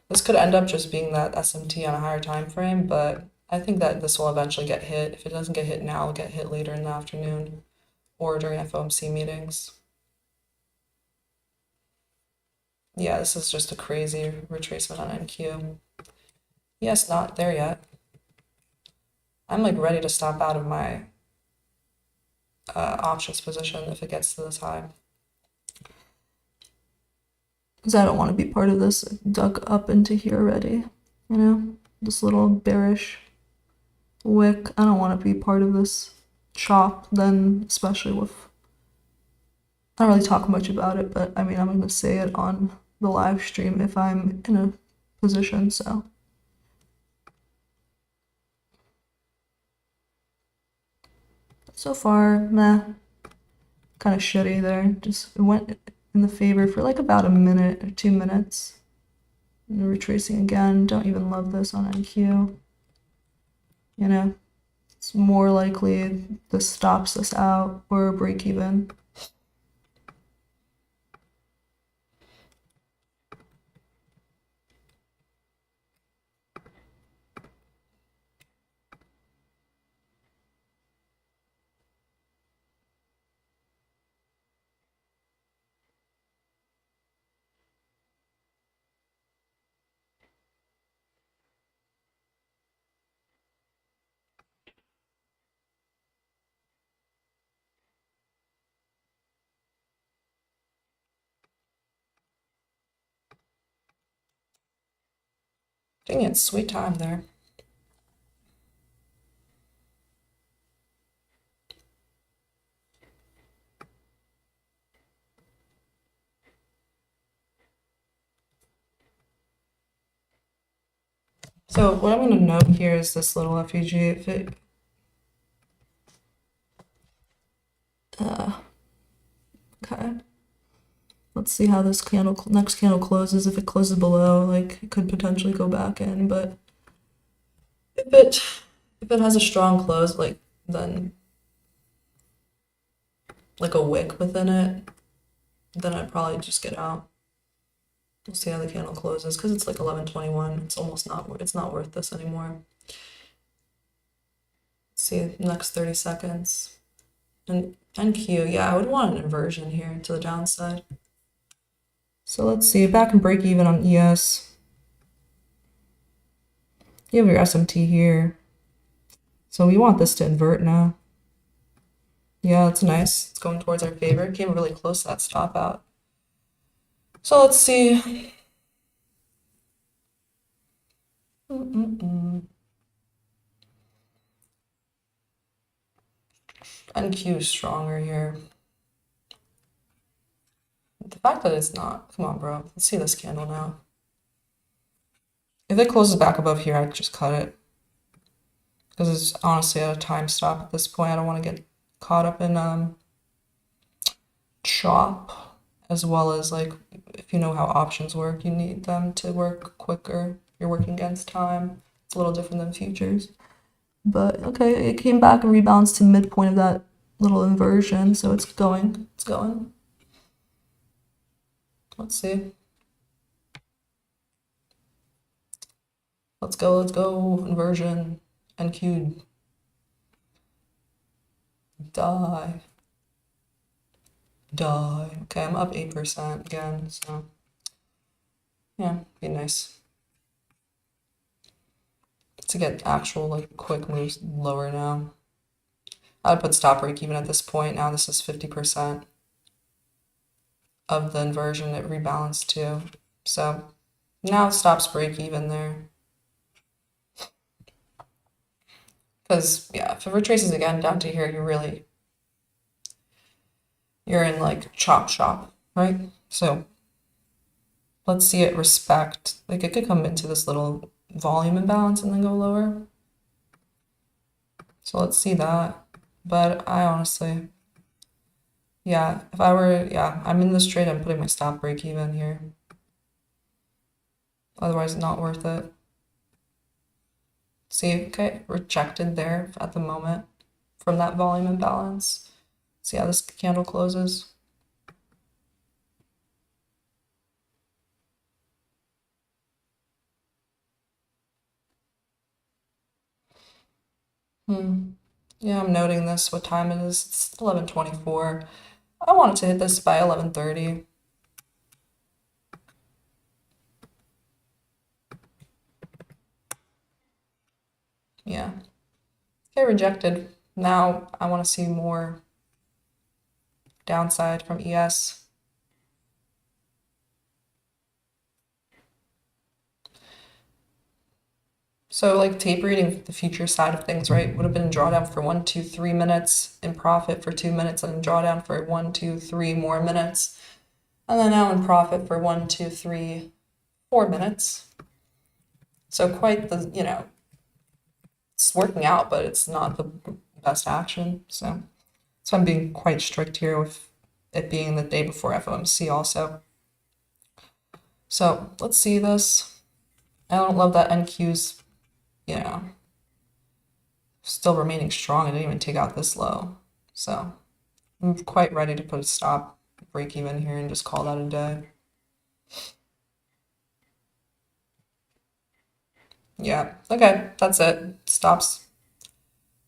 This could end up just being that SMT on a higher time frame, but I think that this will eventually get hit. If it doesn't get hit now, it'll get hit later in the afternoon or during FOMC meetings. Yeah, this is just a crazy retracement on NQ. Yes, not there yet. I'm like ready to stop out of my options position if it gets to this high. Because I don't want to be part of this dug up into here already, you know? This little bearish wick. I don't want to be part of this chop then, especially with... I don't really talk much about it, but I mean, I'm going to say it on the live stream if I'm in a position, so... So far, meh. Kind of shitty there. Just went in the favor for like about a minute or 2 minutes. And retracing again. Don't even love this on NQ. You know, it's more likely this stops us out or a break even. Dang it, sweet time there. So what I'm going to note here is this little FEG. If it okay, let's see how this next candle closes. If it closes below, like it could potentially go back in, but if it has a strong close, like then like a wick within it, then I'd probably just get out. We'll see how the candle closes because it's like 11:21. It's almost not. It's not worth this anymore. Let's see next 30 seconds. And NQ, yeah, I would want an inversion here to the downside. So let's see, back and break even on ES. You have your SMT here. So we want this to invert now. Yeah, that's nice. It's going towards our favor. It came really close to that stop out. So let's see. NQ is stronger here. The fact that it's not, come on, bro. Let's see this candle now. If it closes back above here, I'd just cut it. Because it's honestly at a time stop at this point. I don't want to get caught up in chop, as well as like, if you know how options work, you need them to work quicker. You're working against time. It's a little different than futures. But okay, it came back and rebalanced to midpoint of that little inversion, so it's going. It's going. Let's see. Let's go, let's go. Inversion. NQ. Die. Die. Okay, I'm up 8% again, so yeah, be nice to get actual like quick moves lower now. I would put stop break even at this point. Now this is 50% of the inversion it rebalanced to. So now it stops break even there. Because yeah, if it retraces again down to here, you're in like chop shop, right? So let's see it respect. Like it could come into this little volume imbalance and then go lower. So let's see that. But I honestly, yeah, if I were, yeah, I'm in this trade, I'm putting my stop break even here. Otherwise, not worth it. See, okay, rejected there at the moment from that volume imbalance. See how this candle closes? Yeah, I'm noting this, what time it is. It's 11:24. I wanted to hit this by 11:30. Yeah. Okay, rejected. Now I want to see more downside from ES. So like tape reading the future side of things, right? Would have been drawdown for 1, 2, 3 minutes, in profit for 2 minutes, and drawdown for 1, 2, 3 more minutes. And then now in profit for 1, 2, 3, 4 minutes. So quite the, it's working out, but it's not the best action. So I'm being quite strict here with it being the day before FOMC also. So let's see this. I don't love that NQ's, still remaining strong. I didn't even take out this low. So I'm quite ready to put a stop, break even here, and just call that a day. Yeah, okay, that's it. Stops,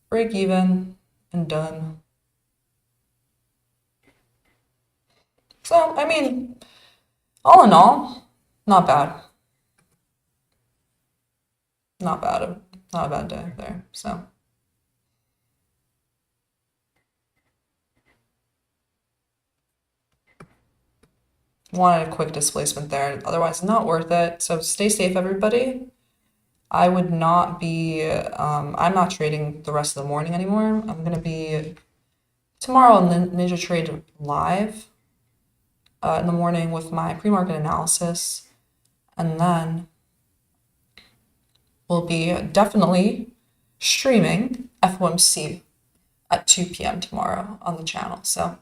break even, and done. So, I mean, all in all, not bad. Not bad. Not a bad day there. So, wanted a quick displacement there. Otherwise, not worth it. So, stay safe, everybody. I would not be, I'm not trading the rest of the morning anymore. I'm going to be tomorrow on Ninja Trade live in the morning with my pre-market analysis. And then we'll be definitely streaming FOMC at 2 p.m. tomorrow on the channel. So,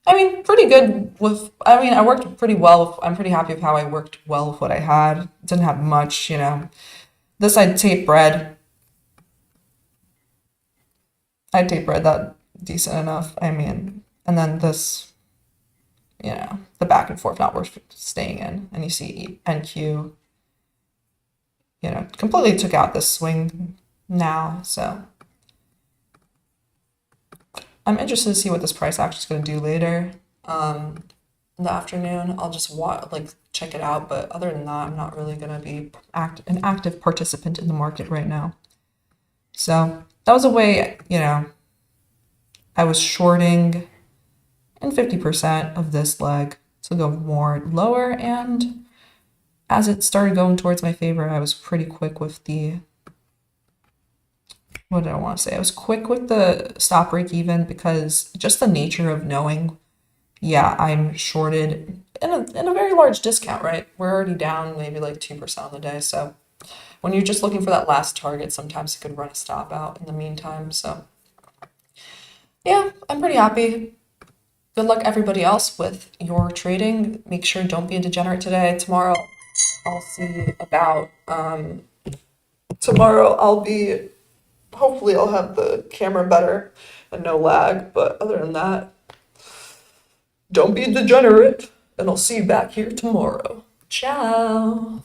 I mean, pretty good with, I worked pretty well. I'm pretty happy with how I worked well with what I had. Didn't have much, This I'd tape bread. I'd tape bread that decent enough. And then this, the back and forth not worth staying in. And you see NQ, completely took out this swing now. So I'm interested to see what this price action is going to do later in the afternoon. I'll just check it out. But other than that, I'm not really going to be an active participant in the market right now. So that was a way, I was shorting in 50% of this leg to go more lower. And as it started going towards my favor, I was pretty quick with what did I want to say? I was quick with the stop break even because just the nature of knowing, I'm shorted in a very large discount, right? We're already down maybe like 2% on the day. So when you're just looking for that last target, sometimes you could run a stop out in the meantime. So yeah, I'm pretty happy. Good luck everybody else with your trading. Make sure don't be a degenerate today. Tomorrow I'll see about tomorrow hopefully I'll have the camera better and no lag, but other than that, don't be a degenerate, and I'll see you back here tomorrow. Ciao.